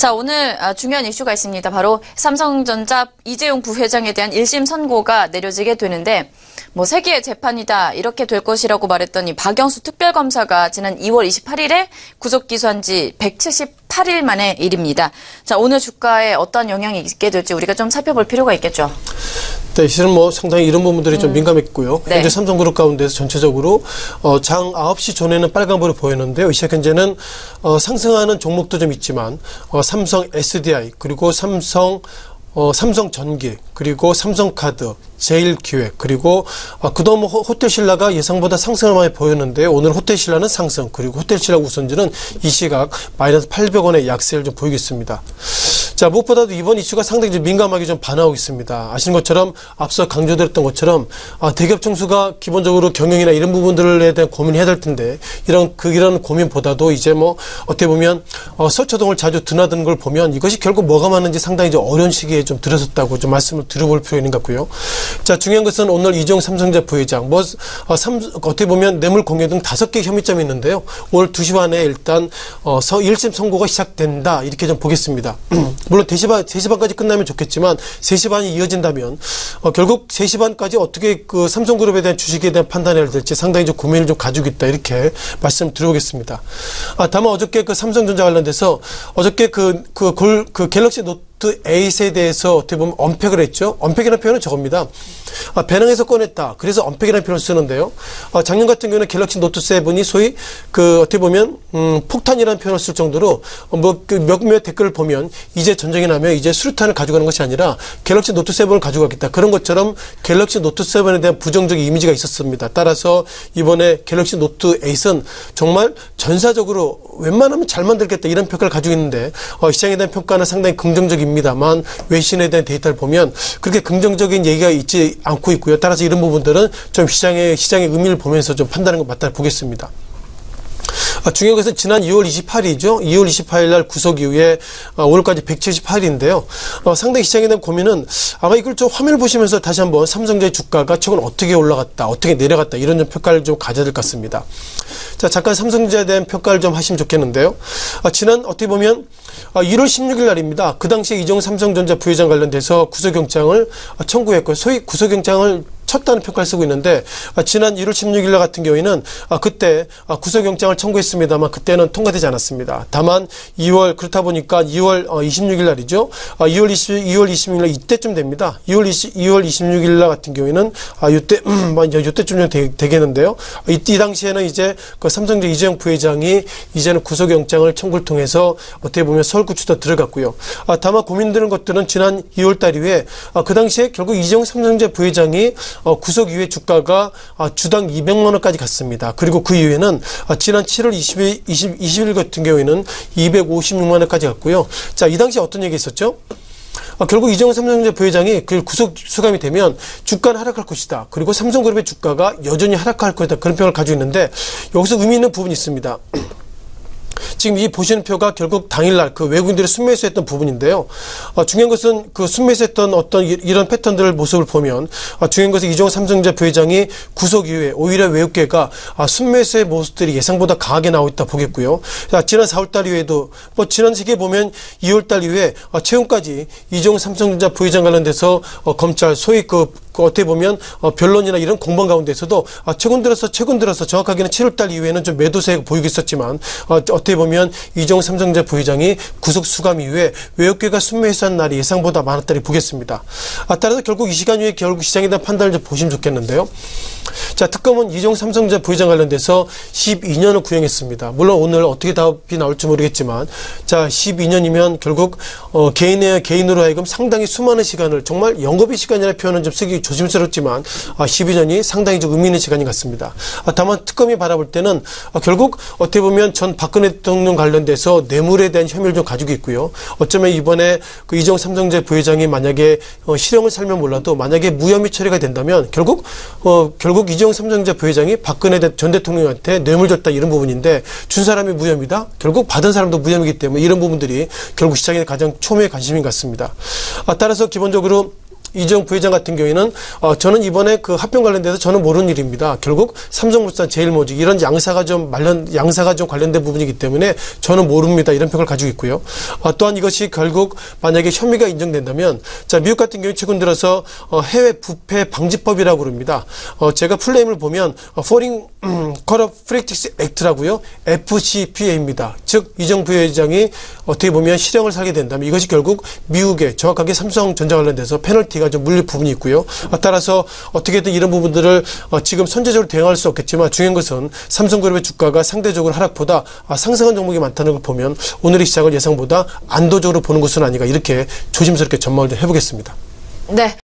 자, 오늘 중요한 이슈가 있습니다. 바로 삼성전자 이재용 부회장에 대한 1심 선고가 내려지게 되는데 세기의 재판이다 이렇게 될 것이라고 말했던 이 박영수 특별검사가 지난 2월 28일에 구속 기소한 지 178일 만의 일입니다. 자, 오늘 주가에 어떤 영향이 있게 될지 우리가 좀 살펴볼 필요가 있겠죠. 네, 실은 상당히 이런 부분들이 좀 민감했고요. 네. 현재 삼성그룹 가운데서 전체적으로 장 9시 전에는 빨간불을 보였는데요. 이 시각 현재는 상승하는 종목도 좀 있지만 삼성 SDI 그리고 삼성전기 그리고 삼성카드 제일기획 그리고 그동안 호텔신라가 예상보다 상승을 많이 보였는데 오늘 호텔신라는 상승 그리고 호텔신라 우선주는 이 시각 마이너스 800원의 약세를 좀 보이고 있습니다. 자, 무엇보다도 이번 이슈가 상당히 좀 민감하게 좀 반응하고 있습니다. 아시는 것처럼 앞서 강조드렸던 것처럼 대기업 총수가 기본적으로 경영이나 이런 부분들에 대한 고민을 해야 될 텐데 이런 고민보다도 이제 어떻게 보면 서초동을 자주 드나드는 걸 보면 이것이 결국 뭐가 맞는지 상당히 좀 어려운 시기에 좀 들어섰다고 좀 말씀을 드려볼 필요가 있는 것 같고요. 자, 중요한 것은 오늘 이재용 삼성전자 부회장 어떻게 보면 뇌물 공여 등 5개 혐의점이 있는데요. 오늘 2시 반에 일단 1심 선고가 시작된다 이렇게 좀 보겠습니다. 물론 3시 반까지 끝나면 좋겠지만 3시 반이 이어진다면 결국 3시 반까지 어떻게 그 삼성그룹에 대한 주식에 대한 판단을 해야 될지 상당히 좀 고민을 좀 가지고 있다 이렇게 말씀드려보겠습니다. 다만 어저께 그 삼성전자 관련돼서 어저께 그 갤럭시 노트 8에 대해서 어떻게 보면 언팩을 했죠. 언팩이라는 표현은 저겁니다. 배낭에서 꺼냈다. 그래서 언팩이라는 표현을 쓰는데요. 작년 같은 경우는 갤럭시 노트 7이 소위 어떻게 보면 폭탄이라는 표현을 쓸 정도로 몇몇 댓글을 보면 이제 전쟁이 나면 이제 수류탄을 가져가는 것이 아니라 갤럭시 노트 7을 가져가겠다. 그런 것처럼 갤럭시 노트 7에 대한 부정적 이미지가 있었습니다. 따라서 이번에 갤럭시 노트 8은 정말 전사적으로 웬만하면 잘 만들겠다 이런 평가를 가지고 있는데 시장에 대한 평가는 상당히 긍정적입니다만 외신에 대한 데이터를 보면 그렇게 긍정적인 얘기가 있지 않고 있고요. 따라서 이런 부분들은 좀 시장의 의미를 보면서 좀 판단하는 것 맞다 보겠습니다. 중요한 것은 지난 2월 28일이죠. 2월 28일 날 구속 이후에 오늘까지 178일인데요. 상당히 시장에 대한 고민은 아마 이걸 좀 화면을 보시면서 다시 한번 삼성전자의 주가가 최근 어떻게 올라갔다, 어떻게 내려갔다 이런 좀 평가를 좀 가져야 될 것 같습니다. 자, 잠깐 삼성전자에 대한 평가를 좀 하시면 좋겠는데요. 지난 어떻게 보면 1월 16일 날입니다. 그 당시에 이재용 삼성전자 부회장 관련돼서 구속영장을 청구했고 소위 구속영장을 쳤다는 평가를 쓰고 있는데 지난 1월 16일 날 같은 경우에는 그때 구속영장을 청구했습니다만 그때는 통과되지 않았습니다. 다만 그렇다 보니까 2월 26일 날이죠. 2월 26일 날 이때쯤 됩니다. 2월 26일 날 같은 경우에는 이때쯤 되겠는데요. 이 당시에는 이제 그 삼성전자 이재용 부회장이 이제는 구속영장을 청구를 통해서 어떻게 보면 서울구치소 들어갔고요. 다만 고민되는 것들은 지난 2월 달 이후에 그 당시에 결국 이재용 삼성전자 부회장이 구속 이후에 주가가 주당 200만 원까지 갔습니다. 그리고 그 이후에는 지난 7월 20일 같은 경우에는 256만 원까지 갔고요. 자, 이 당시에 어떤 얘기 있었죠? 결국 이재용 삼성전자 부회장이 그 구속 수감이 되면 주가는 하락할 것이다. 그리고 삼성그룹의 주가가 여전히 하락할 것이다. 그런 평을 가지고 있는데 여기서 의미 있는 부분이 있습니다. 지금 이 보시는 표가 결국 당일날 그 외국인들이 순매수했던 부분인데요. 중요한 것은 그 순매수했던 어떤 이런 패턴들 모습을 보면 중요한 것은 이재용 삼성전자 부회장이 구속 이후에 오히려 외국계가 순매수의 모습들이 예상보다 강하게 나오고 있다 보겠고요. 지난 4월달 이후에도 지난 시기에 보면 2월달 이후에 최근까지 이재용 삼성전자 부회장 관련돼서 검찰 소위 어떻게 보면 변론이나 이런 공방 가운데서도 최근 들어서 정확하게는 7월달 이후에는 좀 매도세가 보이고 있었지만 어떻게 보면 이재용 삼성전자 부회장이 구속 수감 이후에 외국계가 순매수한 날이 예상보다 많았다고 보겠습니다. 따라서 결국 이 시간 이후에 결국 시장에 대한 판단을 좀 보시면 좋겠는데요. 자, 특검은 이재용 삼성전자 부회장 관련돼서 12년을 구형했습니다. 물론 오늘 어떻게 답이 나올지 모르겠지만 자, 12년이면 결국 개인으로 하여금 상당히 수많은 시간을 정말 영업의 시간이라는 표현은 좀 쓰기 조심스럽지만 12년이 상당히 좀 의미 있는 시간이 같습니다. 다만 특검이 바라볼 때는 결국 어떻게 보면 전 박근혜 대통령 관련돼서 뇌물에 대한 혐의를 좀 가지고 있고요. 어쩌면 이번에 그 이재용 삼성전자 부회장이 만약에 실형을 살면 몰라도 만약에 무혐의 처리가 된다면 결국 이재용 삼성전자 부회장이 박근혜 전 대통령한테 뇌물 줬다 이런 부분인데 준 사람이 무혐의다? 결국 받은 사람도 무혐의이기 때문에 이런 부분들이 결국 시장의 가장 초미의 관심인 것 같습니다. 따라서 기본적으로 이재용 부회장 같은 경우에는 저는 이번에 그 합병 관련돼서 저는 모르는 일입니다. 결국 삼성물산, 제일모직 이런 양사가 좀 관련된 부분이기 때문에 저는 모릅니다. 이런 평을 가지고 있고요. 또한 이것이 결국 만약에 혐의가 인정된다면 자 미국 같은 경우 최근 들어서 해외 부패 방지법이라고 그럽니다. 제가 풀네임을 보면 Foreign Corrupt Practices Act라고요. FCPA입니다. 즉 이재용 부회장이 어떻게 보면 실형을 살게 된다면 이것이 결국 미국에 정확하게 삼성전자 관련돼서 페널티가 좀 물릴 부분이 있고요. 따라서 어떻게든 이런 부분들을 지금 선제적으로 대응할 수 없겠지만 중요한 것은 삼성그룹의 주가가 상대적으로 하락보다 상승한 종목이 많다는 걸 보면 오늘의 시장을 예상보다 안도적으로 보는 것은 아닌가 이렇게 조심스럽게 전망을 해보겠습니다. 네.